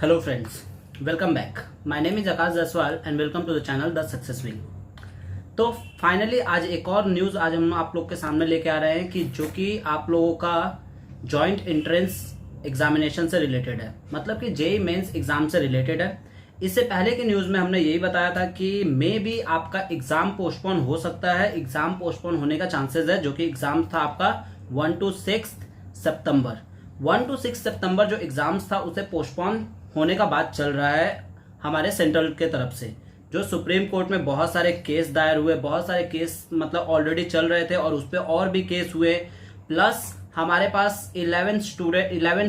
Hello friends, welcome back. My name is Akash Jaiswal and welcome to the channel The Success Wheel. तो finally आज एक और news आज हम आप लोग के सामने लेके आ रहे हैं कि जो कि आप लोगों का जॉइंट एंट्रेंस एग्जामिनेशन से रिलेटेड है, मतलब कि जेई मेंस एग्जाम से रिलेटेड है। इससे पहले की न्यूज़ में हमने यही बताया था कि मे भी आपका एग्जाम पोस्टपोन हो सकता है। एग्जाम पोस्टपोन होने का चांसेस है, जो कि एग्जाम था आपका 1 to 6 सितंबर। 1 to 6 सितंबर जो एग्जाम्स था उसे पोस्टपोन होने का बात चल रहा है हमारे सेंट्रल के तरफ से। जो सुप्रीम कोर्ट में बहुत सारे केस दायर हुए, बहुत सारे केस मतलब ऑलरेडी चल रहे थे और उस पर और भी केस हुए। प्लस हमारे पास 11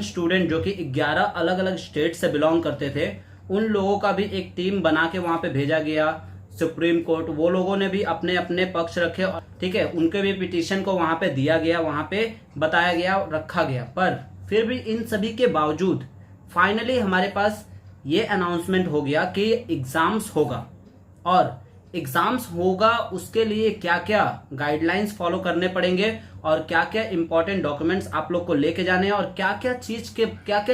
स्टूडेंट जो कि 11 अलग अलग स्टेट से बिलोंग करते थे, उन लोगों का भी एक टीम बना के वहां पे भेजा गया सुप्रीम कोर्ट। वो लोगों ने भी अपने अपने पक्ष रखे, ठीक है, उनके भी पिटीशन को वहां पे दिया गया, वहां पे बताया गया, रखा गया। पर फिर भी इन सभी के बावजूद फाइनली हमारे पास ये अनाउंसमेंट हो गया कि एग्जाम्स होगा। और एग्जाम्स होगा उसके लिए क्या क्या गाइडलाइंस फॉलो करने पड़ेंगे और क्या क्या इंपॉर्टेंट डॉक्यूमेंट्स आप लोग को लेके जाने हैं और क्या क्या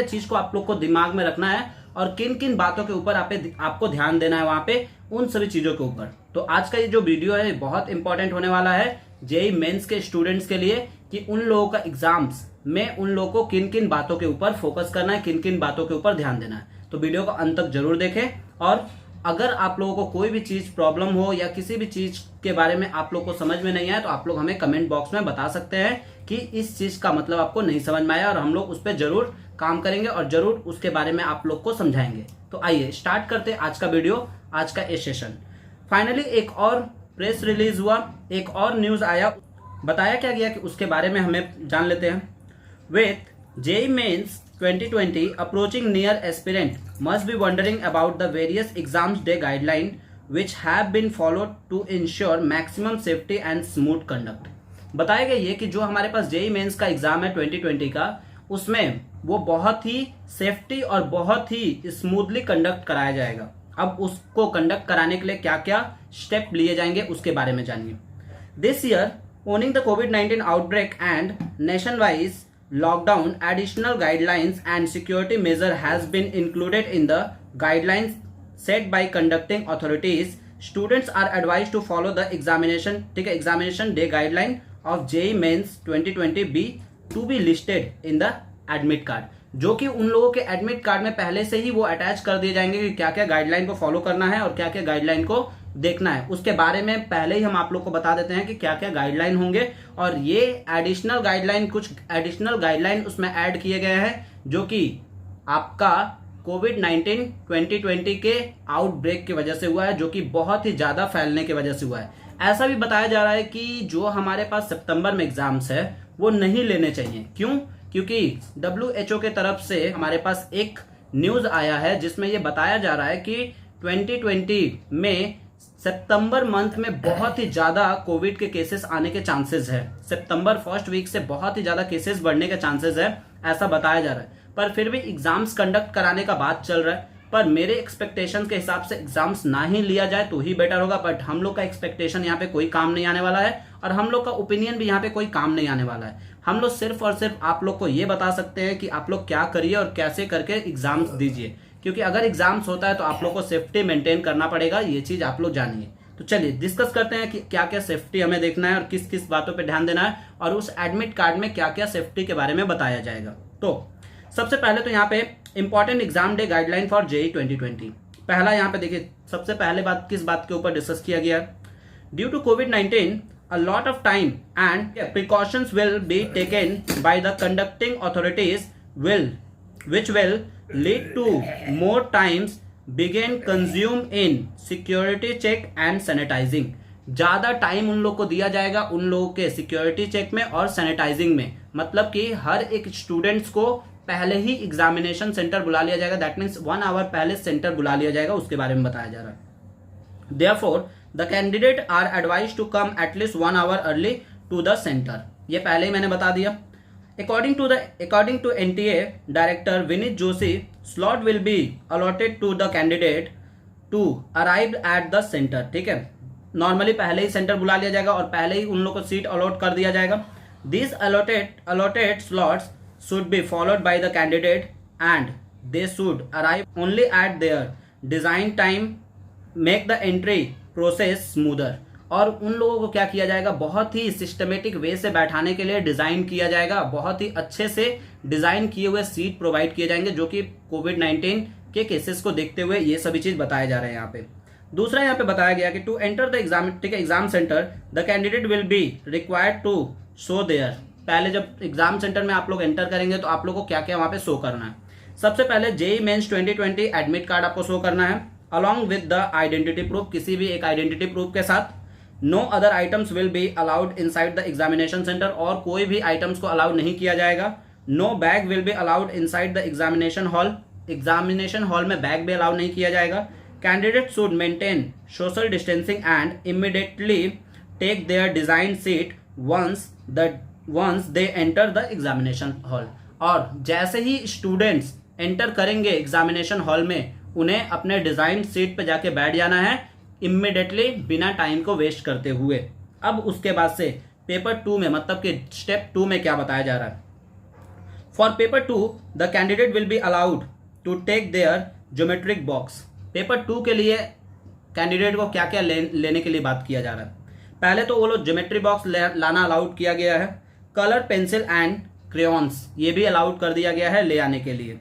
चीज को आप लोग को दिमाग में रखना है और किन किन बातों के ऊपर आपको ध्यान देना है वहां पे, उन सभी चीजों के ऊपर। तो आज का ये जो वीडियो है बहुत इंपॉर्टेंट होने वाला है जेई मेंस के स्टूडेंट्स के लिए कि उन लोगों का एग्जाम्स में उन लोगों को किन किन बातों के ऊपर फोकस करना है, किन किन बातों के ऊपर ध्यान देना है। तो वीडियो को अंत तक जरूर देखें। और अगर आप लोगों को कोई भी चीज प्रॉब्लम हो या किसी भी चीज के बारे में आप लोग को समझ में नहीं आया तो आप लोग हमें कमेंट बॉक्स में बता सकते हैं कि इस चीज का मतलब आपको नहीं समझ में आया, और हम लोग उस पर जरूर काम करेंगे और जरूर उसके बारे में आप लोग को समझाएंगे। तो आइए स्टार्ट करते हैं आज का वीडियो, आज का ये सेशन। फाइनली एक और प्रेस रिलीज हुआ, एक और न्यूज आया, बताया क्या गया कि उसके बारे में हमें जान लेते हैं। With JEE mains 2020 approaching near, aspirant must be wondering about the various exams day guideline which have been followed to ensure maximum safety and smooth conduct। बताया गया ये कि जो हमारे पास जेई मेंस का एग्जाम है 2020 का, उसमें वो बहुत ही सेफ्टी और बहुत ही स्मूथली कंडक्ट कराया जाएगा। अब उसको कंडक्ट कराने के लिए क्या क्या स्टेप लिए जाएंगे उसके बारे में जानिए। This year owning the COVID-19 outbreak and nation-wide lockdown, additional guidelines and security measure has been included in the guidelines set by conducting authorities. Students are advised to follow the examination day guideline of JEE Mains 2020 B to be listed in the admit card, जो कि उन लोगों के admit card में पहले से ही वो attach कर दिए जाएंगे कि क्या क्या गाइडलाइन को फॉलो करना है और क्या क्या गाइडलाइन को देखना है। उसके बारे में पहले ही हम आप लोग को बता देते हैं कि क्या क्या गाइडलाइन होंगे। और ये एडिशनल गाइडलाइन, कुछ एडिशनल गाइडलाइन उसमें ऐड किए गए हैं जो कि आपका कोविड-19 2020 के आउटब्रेक की वजह से हुआ है, जो कि बहुत ही ज्यादा फैलने की वजह से हुआ है। ऐसा भी बताया जा रहा है कि जो हमारे पास सितंबर में एग्जाम्स है वो नहीं लेने चाहिए। क्यों? क्योंकि WHO के तरफ से हमारे पास एक न्यूज आया है जिसमें ये बताया जा रहा है कि 2020 में सितंबर मंथ में बहुत ही ज्यादा कोविड के केसेस आने के चांसेस है। सितंबर फर्स्ट वीक से बहुत ही ज्यादा केसेस बढ़ने के चांसेस है, ऐसा बताया जा रहा है। पर फिर भी एग्जाम्स कंडक्ट कराने का बात चल रहा है। पर मेरे एक्सपेक्टेशन के हिसाब से एग्जाम्स ना ही लिया जाए तो ही बेटर होगा। बट हम लोग का एक्सपेक्टेशन यहाँ पे कोई काम नहीं आने वाला है और हम लोग का ओपिनियन भी यहाँ पे कोई काम नहीं आने वाला है। हम लोग सिर्फ और सिर्फ आप लोग को ये बता सकते हैं कि आप लोग क्या करिए और कैसे करके एग्जाम्स दीजिए, क्योंकि अगर एग्जाम्स होता है तो आप लोग को सेफ्टी मेंटेन करना पड़ेगा। ये चीज आप लोग जानिए। तो चलिए डिस्कस करते हैं कि क्या क्या सेफ्टी हमें देखना है और किस किस बातों पे ध्यान देना है और उस एडमिट कार्ड में क्या क्या सेफ्टी के बारे में बताया जाएगा। तो सबसे पहले तो यहाँ पे important exam day guideline for JEE 2020। पहला यहाँ पे देखिए, सबसे पहले बात किस बात के ऊपर डिस्कस किया गया। ड्यू टू कोविड-19 a lot of time and precautions will be taken by the conducting authorities which will lead to more times begin consume in security check and sanitizing। ज्यादा टाइम उन लोग को दिया जाएगा उन लोगों के सिक्योरिटी चेक में और सैनिटाइजिंग में, मतलब कि हर एक स्टूडेंट्स को पहले ही एग्जामिनेशन सेंटर बुला लिया जाएगा। दैट मीन्स 1 आवर पहले सेंटर बुला लिया जाएगा, उसके बारे में बताया जा रहा है। Therefore, the candidate are advised to come at least 1 hour early to the center। ये पहले ही मैंने बता दिया। According to NTA Director Vinit Joshi, slot will be allotted to the candidate to arrive at the center। ठीक है, normally पहले ही centre बुला लिया जाएगा और पहले ही उन लोग को सीट अलॉट कर दिया जाएगा। These allotted slots should be followed by the candidate and they should arrive only eight there design time, make the entry process smoother. और उन लोगों को क्या किया जाएगा, बहुत ही सिस्टमेटिक वे से बैठाने के लिए डिजाइन किया जाएगा, बहुत ही अच्छे से डिजाइन किए हुए सीट प्रोवाइड किए जाएंगे, जो कि कोविड-19 के केसेस को देखते हुए ये सभी चीज बताए जा रहे हैं यहाँ पे। दूसरा यहाँ पे बताया गया कि टू एंटर द एग्जाम, ठीक है, exam centre the candidate will be required to show their. पहले जब एग्जाम सेंटर में आप लोग एंटर करेंगे तो आप लोग को क्या क्या वहां पे शो करना है। सबसे पहले जेईई मेंस 2020 एडमिट कार्ड आपको शो करना है along with the identity proof, किसी भी एक आइडेंटिटी प्रूफ के साथ। No other items will be allowed inside the examination centre, और कोई भी आइटम्स को अलाउड नहीं किया जाएगा। No bag will be allowed inside the examination hall, examination hall में बैग भी अलाउड नहीं किया जाएगा। Candidate should maintain social distancing and immediately take there design seat once they enter the examination hall. और जैसे ही स्टूडेंट्स एंटर करेंगे examination hall में, उन्हें अपने डिजाइन सीट पे जाके बैठ जाना है इमीडिएटली, बिना टाइम को वेस्ट करते हुए। अब उसके बाद से पेपर 2 में, मतलब कि स्टेप 2 में क्या बताया जा रहा है। For paper 2 the candidate will be allowed to take their geometric box. Paper 2 के लिए कैंडिडेट को क्या क्या लेने के लिए बात किया जा रहा है। पहले तो वो लोग ज्योमेट्री बॉक्स लाना अलाउड किया गया है। कलर पेंसिल एंड क्रेयॉन्स ये भी अलाउड कर दिया गया है ले आने के लिए,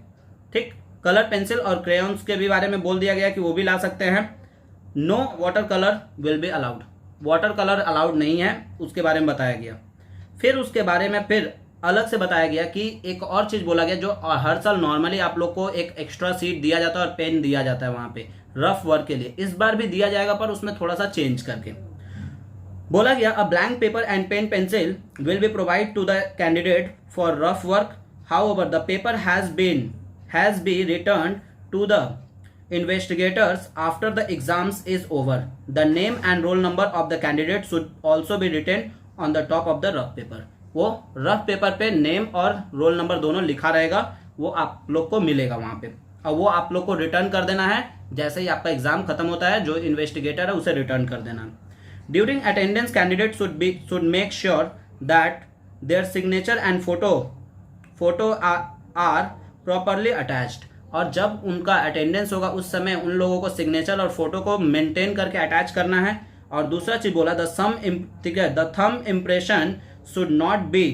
ठीक। कलर पेंसिल और क्रेयॉन्स के भी बारे में बोल दिया गया कि वो भी ला सकते हैं। No water colour will be allowed, water colour allowed नहीं है, उसके बारे में बताया गया। फिर उसके बारे में फिर अलग से बताया गया कि एक और चीज बोला गया, जो हर साल नॉर्मली आप लोग को एक एक्स्ट्रा सीट दिया जाता है और पेन दिया जाता है वहां पे रफ वर्क के लिए, इस बार भी दिया जाएगा पर उसमें थोड़ा सा चेंज करके। बोला गया a blank paper and pen pencil will be provide to the candidate for rough work, however the paper has been returned to the investigators after the exams is over. The name and roll number of the candidate should also be written on the top of the rough paper. वो rough paper पे name और roll number दोनों लिखा रहेगा, वो आप लोग को मिलेगा वहां पे, और वो आप लोग को रिटर्न कर देना है जैसे ही आपका एग्जाम खत्म होता है। जो इन्वेस्टिगेटर है उसे रिटर्न कर देना। During attendance candidate should make sure that their signature and photo are properly attached. और जब उनका अटेंडेंस होगा उस समय उन लोगों को सिग्नेचर और फोटो को मेंटेन करके अटैच करना है। और दूसरा चीज बोला the thumb impression should not be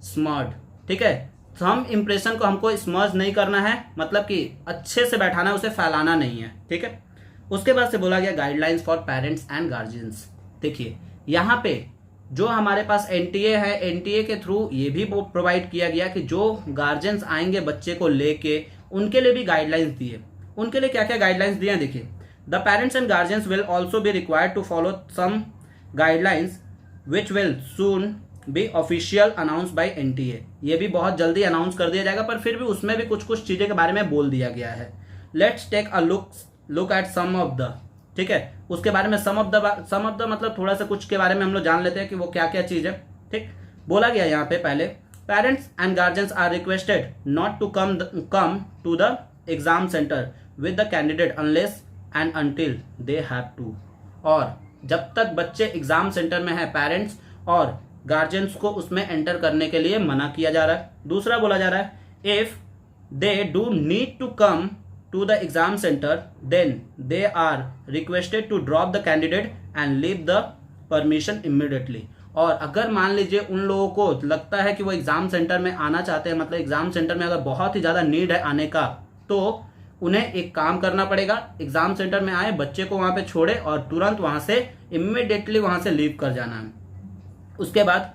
smeared, ठीक है। थंब इम्प्रेशन को हमको स्मर्ज नहीं करना है, मतलब कि अच्छे से बैठाना है, उसे फैलाना नहीं है, ठीक है। उसके बाद से बोला गया guidelines for parents and guardians. देखिए यहाँ पे जो हमारे पास एनटीए है, एनटीए के थ्रू ये भी प्रोवाइड किया गया कि जो गार्जियंस आएंगे बच्चे को लेके, उनके लिए भी गाइडलाइंस दिए। उनके लिए क्या क्या गाइडलाइंस दिए देखिए। The parents and guardians will also be required to follow some guidelines which will soon be official announce by NTA. ये भी बहुत जल्दी अनाउंस कर दिया जाएगा, पर फिर भी उसमें भी कुछ कुछ चीजें के बारे में बोल दिया गया है। Let's take a look at some of the, ठीक है। उसके बारे में सम ऑफ द मतलब थोड़ा सा कुछ के बारे में हम लोग जान लेते हैं कि वो क्या क्या चीज है, ठीक। बोला गया यहाँ पे पहले parents and guardians are requested not to come to the exam centre with the candidate unless and until they have to. और जब तक बच्चे एग्जाम सेंटर में है, पेरेंट्स और गार्जियंस को उसमें एंटर करने के लिए मना किया जा रहा है। दूसरा बोला जा रहा है if they do need to come to the exam center then they are requested to drop the candidate and leave the permission immediately। और अगर मान लीजिए उन लोगों को लगता है कि वो एग्जाम सेंटर में आना चाहते हैं, मतलब एग्जाम सेंटर में अगर बहुत ही ज्यादा नीड है आने का, तो उन्हें एक काम करना पड़ेगा, एग्जाम सेंटर में आए, बच्चे को वहां पे छोड़े और तुरंत वहां से इमीडिएटली वहां से लीव कर जाना है। उसके बाद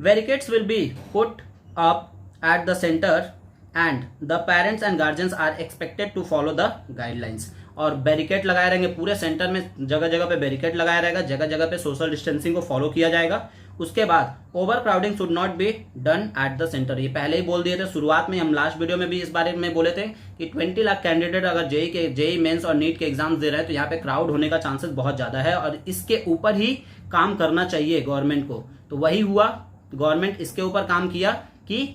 barricades will be put up at the centre and the parents and guardians are expected to follow the guidelines. और बैरिकेड लगाए रहेंगे पूरे सेंटर में, जगह जगह पे बैरिकेड लगाया रहेगा, जगह जगह पे सोशल डिस्टेंसिंग को फॉलो किया जाएगा। उसके बाद over crowding should not be done at the centre. ये पहले ही बोल दिए थे शुरुआत में, हम लास्ट वीडियो में भी इस बारे में बोले थे कि 20 लाख कैंडिडेट अगर जेई मेंस और नीट के एग्जाम्स दे रहे हैं तो यहाँ पे क्राउड होने का चांसेस बहुत ज्यादा है, और इसके ऊपर ही काम करना चाहिए गवर्नमेंट को। तो वही हुआ, गवर्नमेंट इसके ऊपर काम किया कि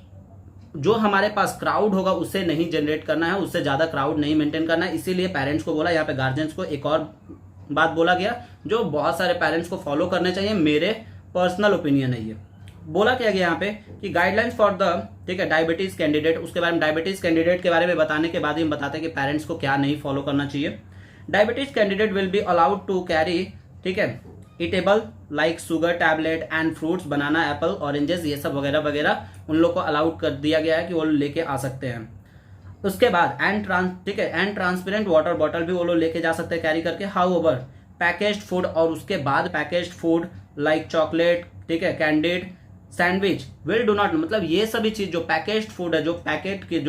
जो हमारे पास क्राउड होगा उसे नहीं जनरेट करना है, उससे ज्यादा क्राउड नहीं मेंटेन करना है। इसीलिए पेरेंट्स को बोला, यहाँ पे गार्जियंस को एक और बात बोला गया जो बहुत सारे पेरेंट्स को फॉलो करने चाहिए, मेरे पर्सनल ओपिनियन है ये। बोला क्या गया यहाँ पे कि गाइडलाइंस फॉर द, ठीक है, डायबिटीज कैंडिडेट, उसके बारे में डायबिटीज कैंडिडेट के बारे में बताने के बाद ही हम बताते हैं कि पेरेंट्स को क्या नहीं फॉलो करना चाहिए। Diabetes candidate will be allowed to carry, ठीक है, eatable like sugar tablet and fruits, banana, apple, oranges, ये सब वगैरह वगैरह उन लोग को अलाउड कर दिया गया है कि वो लेके आ सकते हैं। उसके बाद ठीक है, एंड ट्रांसपेरेंट वाटर बॉटल भी वो लोग लेके जा सकते हैं कैरी करके। हाउएवर पैकेज्ड फूड, और उसके बाद पैकेज्ड फूड लाइक चॉकलेट, ठीक है, candied, sandwich will do not, मतलब ये सभी चीज जो पैकेज्ड फूड है, जो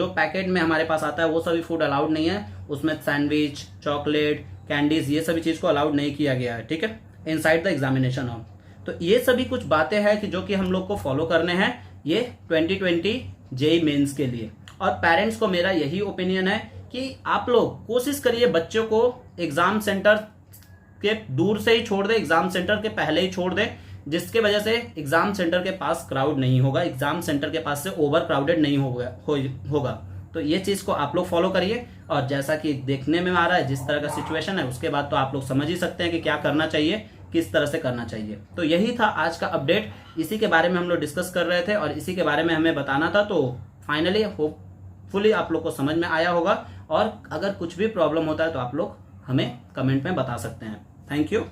पैकेट में हमारे पास आता है, वो सभी फूड अलाउड नहीं है। उसमें सैंडविच, चॉकलेट, कैंडीज, ये सभी चीज को अलाउड नहीं किया गया है, ठीक है, इनसाइड द एग्जामिनेशन हॉल। तो ये सभी कुछ बातें हैं कि जो कि हम लोग को फॉलो करने हैं ये 2020 जेईई मेंस के लिए। और पेरेंट्स को मेरा यही ओपिनियन है कि आप लोग कोशिश करिए बच्चों को एग्जाम सेंटर के दूर से ही छोड़ दे, एग्जाम सेंटर के पहले ही छोड़ दे, जिसके वजह से एग्जाम सेंटर के पास क्राउड नहीं होगा, एग्जाम सेंटर के पास से ओवर क्राउडेड नहीं होगा। तो ये चीज को आप लोग फॉलो करिए। और जैसा कि देखने में आ रहा है जिस तरह का सिचुएशन है, उसके बाद तो आप लोग समझ ही सकते हैं कि क्या करना चाहिए, किस तरह से करना चाहिए। तो यही था आज का अपडेट, इसी के बारे में हम लोग डिस्कस कर रहे थे और इसी के बारे में हमें बताना था। तो फाइनली होपफुली आप लोग को समझ में आया होगा, और अगर कुछ भी प्रॉब्लम होता है तो आप लोग हमें कमेंट में बता सकते हैं। Thank you.